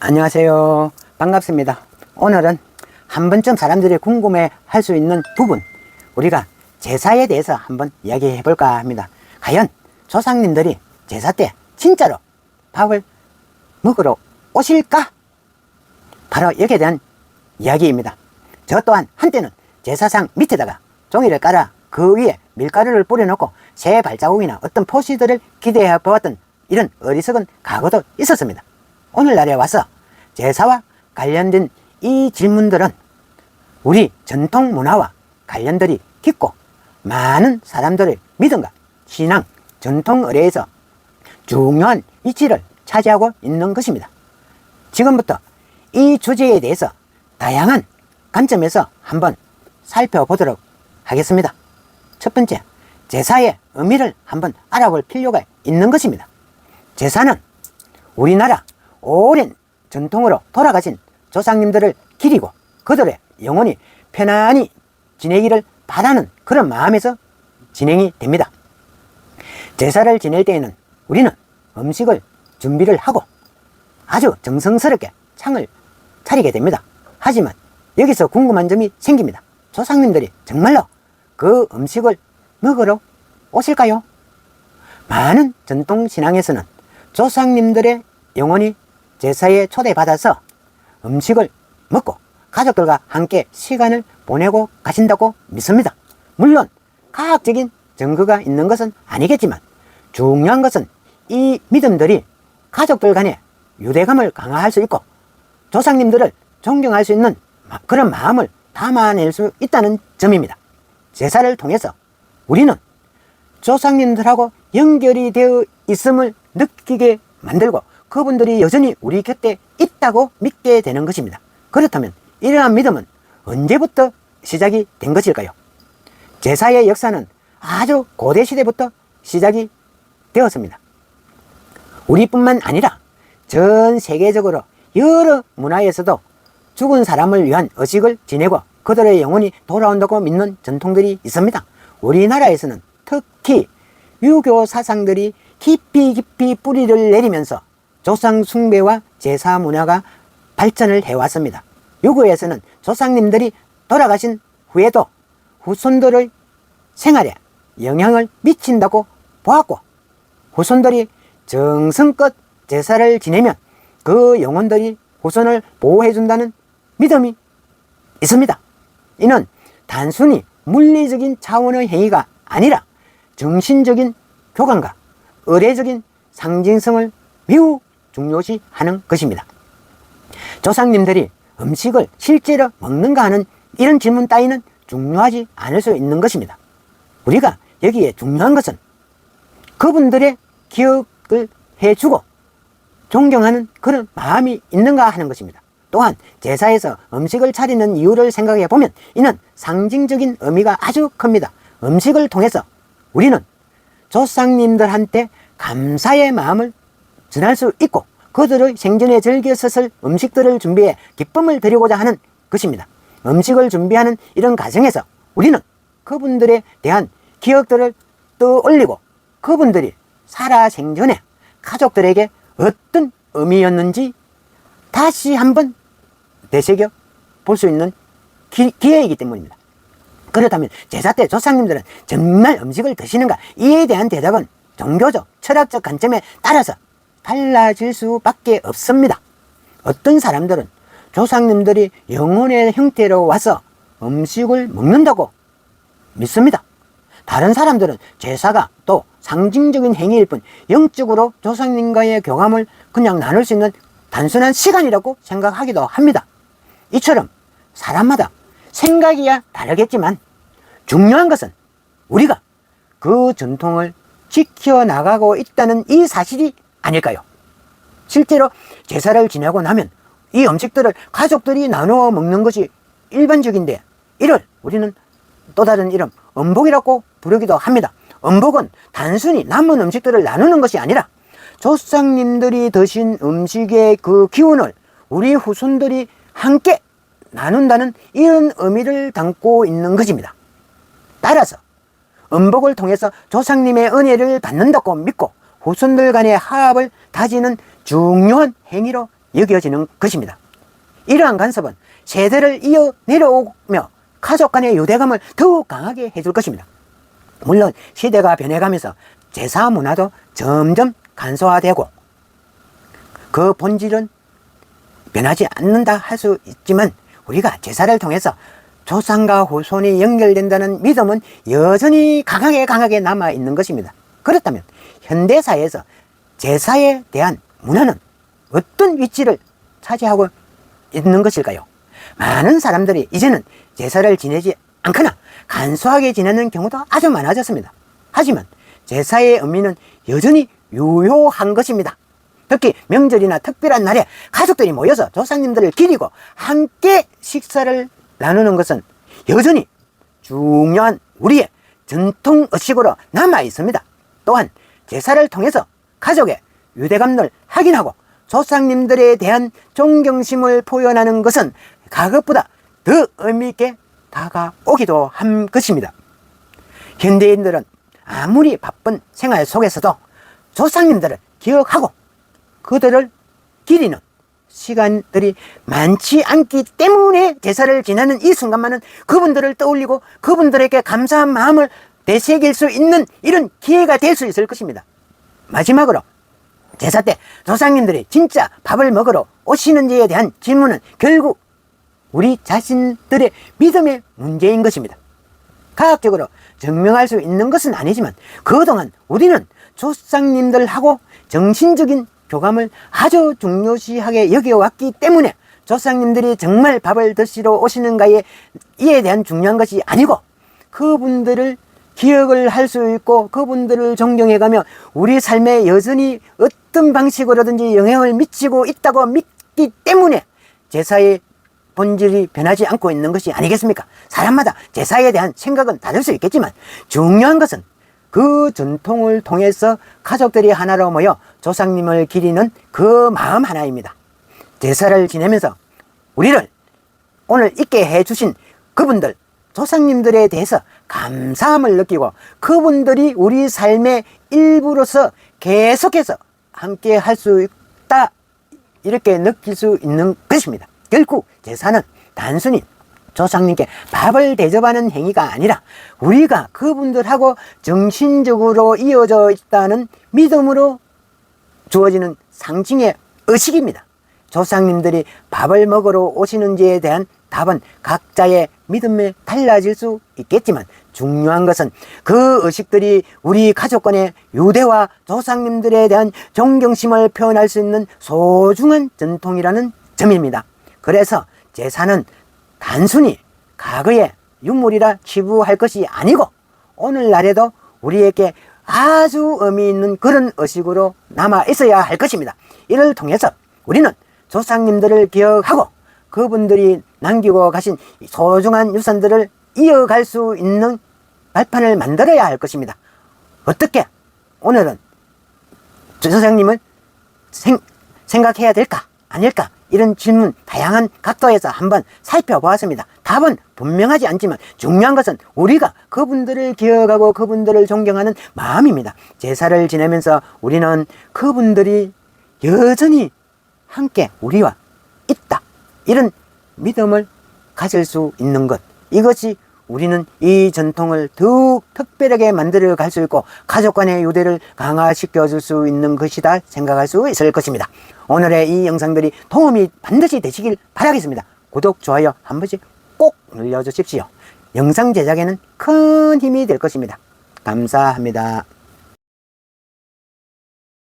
안녕하세요. 반갑습니다. 오늘은 한 번쯤 사람들이 궁금해 할 수 있는 부분, 우리가 제사에 대해서 한번 이야기해 볼까 합니다. 과연 조상님들이 제사 때 진짜로 밥을 먹으러 오실까? 바로 여기에 대한 이야기입니다. 저 또한 한때는 제사상 밑에다가 종이를 깔아 그 위에 밀가루를 뿌려놓고 새 발자국이나 어떤 표시들을 기대해 보았던 이런 어리석은 과거도 있었습니다. 오늘날에 와서 제사와 관련된 이 질문들은 우리 전통 문화와 관련들이 깊고 많은 사람들의 믿음과 신앙, 전통 의례에서 중요한 위치를 차지하고 있는 것입니다. 지금부터 이 주제에 대해서 다양한 관점에서 한번 살펴보도록 하겠습니다. 첫 번째, 제사의 의미를 한번 알아볼 필요가 있는 것입니다. 제사는 우리나라 오랜 전통으로 돌아가신 조상님들을 기리고 그들의 영혼이 편안히 지내기를 바라는 그런 마음에서 진행이 됩니다. 제사를 지낼 때에는 우리는 음식을 준비를 하고 아주 정성스럽게 창을 차리게 됩니다. 하지만 여기서 궁금한 점이 생깁니다. 조상님들이 정말로 그 음식을 먹으러 오실까요? 많은 전통신앙에서는 조상님들의 영혼이 제사에 초대받아서 음식을 먹고 가족들과 함께 시간을 보내고 가신다고 믿습니다. 물론 과학적인 증거가 있는 것은 아니겠지만 중요한 것은 이 믿음들이 가족들 간의 유대감을 강화할 수 있고 조상님들을 존경할 수 있는 그런 마음을 담아낼 수 있다는 점입니다. 제사를 통해서 우리는 조상님들하고 연결이 되어 있음을 느끼게 만들고 그분들이 여전히 우리 곁에 있다고 믿게 되는 것입니다. 그렇다면 이러한 믿음은 언제부터 시작이 된 것일까요? 제사의 역사는 아주 고대 시대부터 시작이 되었습니다. 우리뿐만 아니라 전 세계적으로 여러 문화에서도 죽은 사람을 위한 의식을 지내고 그들의 영혼이 돌아온다고 믿는 전통들이 있습니다. 우리나라에서는 특히 유교 사상들이 깊이 뿌리를 내리면서 조상 숭배와 제사 문화가 발전을 해왔습니다. 유교에서는 조상님들이 돌아가신 후에도 후손들의 생활에 영향을 미친다고 보았고 후손들이 정성껏 제사를 지내면 그 영혼들이 후손을 보호해준다는 믿음이 있습니다. 이는 단순히 물리적인 차원의 행위가 아니라 정신적인 교감과 의례적인 상징성을 매우 중요시하는 것입니다. 조상님들이 음식을 실제로 먹는가 하는 이런 질문 따위는 중요하지 않을 수 있는 것입니다. 우리가 여기에 중요한 것은 그분들의 기억을 해주고 존경하는 그런 마음이 있는가 하는 것입니다. 또한 제사에서 음식을 차리는 이유를 생각해 보면 이는 상징적인 의미가 아주 큽니다. 음식을 통해서 우리는 조상님들한테 감사의 마음을 전할 수 있고 그들의 생전에 즐겨 썼을 음식들을 준비해 기쁨을 드리고자 하는 것입니다. 음식을 준비하는 이런 과정에서 우리는 그분들에 대한 기억들을 떠올리고 그분들이 살아생전에 가족들에게 어떤 의미였는지 다시 한번 되새겨 볼 수 있는 기회이기 때문입니다. 그렇다면 제사 때 조상님들은 정말 음식을 드시는가? 이에 대한 대답은 종교적, 철학적 관점에 따라서 달라질 수밖에 없습니다. 어떤 사람들은 조상님들이 영혼의 형태로 와서 음식을 먹는다고 믿습니다. 다른 사람들은 제사가 또 상징적인 행위일 뿐 영적으로 조상님과의 교감을 그냥 나눌 수 있는 단순한 시간이라고 생각하기도 합니다. 이처럼 사람마다 생각이야 다르겠지만 중요한 것은 우리가 그 전통을 지켜나가고 있다는 이 사실이 아닐까요? 실제로 제사를 지내고 나면 이 음식들을 가족들이 나누어 먹는 것이 일반적인데 이를 우리는 또 다른 이름 음복이라고 부르기도 합니다. 음복은 단순히 남은 음식들을 나누는 것이 아니라 조상님들이 드신 음식의 그 기운을 우리 후손들이 함께 나눈다는 이런 의미를 담고 있는 것입니다. 따라서 음복을 통해서 조상님의 은혜를 받는다고 믿고 후손들 간의 화합을 다지는 중요한 행위로 여겨지는 것입니다. 이러한 간섭은 세대를 이어 내려오며 가족 간의 유대감을 더욱 강하게 해줄 것입니다. 물론 시대가 변해가면서 제사 문화도 점점 간소화되고 그 본질은 변하지 않는다 할 수 있지만 우리가 제사를 통해서 조상과 후손이 연결된다는 믿음은 여전히 강하게 남아있는 것입니다. 그렇다면 현대사회에서 제사에 대한 문화는 어떤 위치를 차지하고 있는 것일까요? 많은 사람들이 이제는 제사를 지내지 않거나 간소하게 지내는 경우도 아주 많아졌습니다. 하지만 제사의 의미는 여전히 유효한 것입니다. 특히 명절이나 특별한 날에 가족들이 모여서 조상님들을 기리고 함께 식사를 나누는 것은 여전히 중요한 우리의 전통의식으로 남아 있습니다. 또한 제사를 통해서 가족의 유대감을 확인하고 조상님들에 대한 존경심을 표현하는 것은 가급보다 더 의미있게 다가오기도 한 것입니다. 현대인들은 아무리 바쁜 생활 속에서도 조상님들을 기억하고 그들을 기리는 시간들이 많지 않기 때문에 제사를 지내는 이 순간만은 그분들을 떠올리고 그분들에게 감사한 마음을 되새길 수 있는 이런 기회가 될 수 있을 것입니다. 마지막으로 제사 때 조상님들이 진짜 밥을 먹으러 오시는지에 대한 질문은 결국 우리 자신들의 믿음의 문제인 것입니다. 과학적으로 증명할 수 있는 것은 아니지만 그동안 우리는 조상님들하고 정신적인 교감을 아주 중요시하게 여겨왔기 때문에 조상님들이 정말 밥을 드시러 오시는가에 이에 대한 중요한 것이 아니고 그분들을 기억을 할 수 있고 그분들을 존경해가며 우리 삶에 여전히 어떤 방식으로든지 영향을 미치고 있다고 믿기 때문에 제사의 본질이 변하지 않고 있는 것이 아니겠습니까? 사람마다 제사에 대한 생각은 다를 수 있겠지만 중요한 것은 그 전통을 통해서 가족들이 하나로 모여 조상님을 기리는 그 마음 하나입니다. 제사를 지내면서 우리를 오늘 있게 해주신 그분들, 조상님들에 대해서 감사함을 느끼고 그분들이 우리 삶의 일부로서 계속해서 함께 할 수 있다 이렇게 느낄 수 있는 것입니다. 결국 제사는 단순히 조상님께 밥을 대접하는 행위가 아니라 우리가 그분들하고 정신적으로 이어져 있다는 믿음으로 주어지는 상징의 의식입니다. 조상님들이 밥을 먹으러 오시는지에 대한 답은 각자의 믿음에 달라질 수 있겠지만 중요한 것은 그 의식들이 우리 가족 간의 유대와 조상님들에 대한 존경심을 표현할 수 있는 소중한 전통이라는 점입니다. 그래서 제사는 단순히 과거의 유물이라 치부할 것이 아니고 오늘날에도 우리에게 아주 의미 있는 그런 의식으로 남아 있어야 할 것입니다. 이를 통해서 우리는 조상님들을 기억하고 그분들이 남기고 가신 소중한 유산들을 이어갈 수 있는 발판을 만들어야 할 것입니다. 어떻게 오늘은 조상님을 생각해야 될까 아닐까 이런 질문 다양한 각도에서 한번 살펴보았습니다. 답은 분명하지 않지만 중요한 것은 우리가 그분들을 기억하고 그분들을 존경하는 마음입니다. 제사를 지내면서 우리는 그분들이 여전히 함께 우리와 있다 이런 믿음을 가질 수 있는 것, 이것이 우리는 이 전통을 더욱 특별하게 만들어 갈 수 있고 가족 간의 유대를 강화시켜 줄 수 있는 것이다 생각할 수 있을 것입니다. 오늘의 이 영상들이 도움이 반드시 되시길 바라겠습니다. 구독, 좋아요 한 번씩 꼭 눌러주십시오. 영상 제작에는 큰 힘이 될 것입니다. 감사합니다.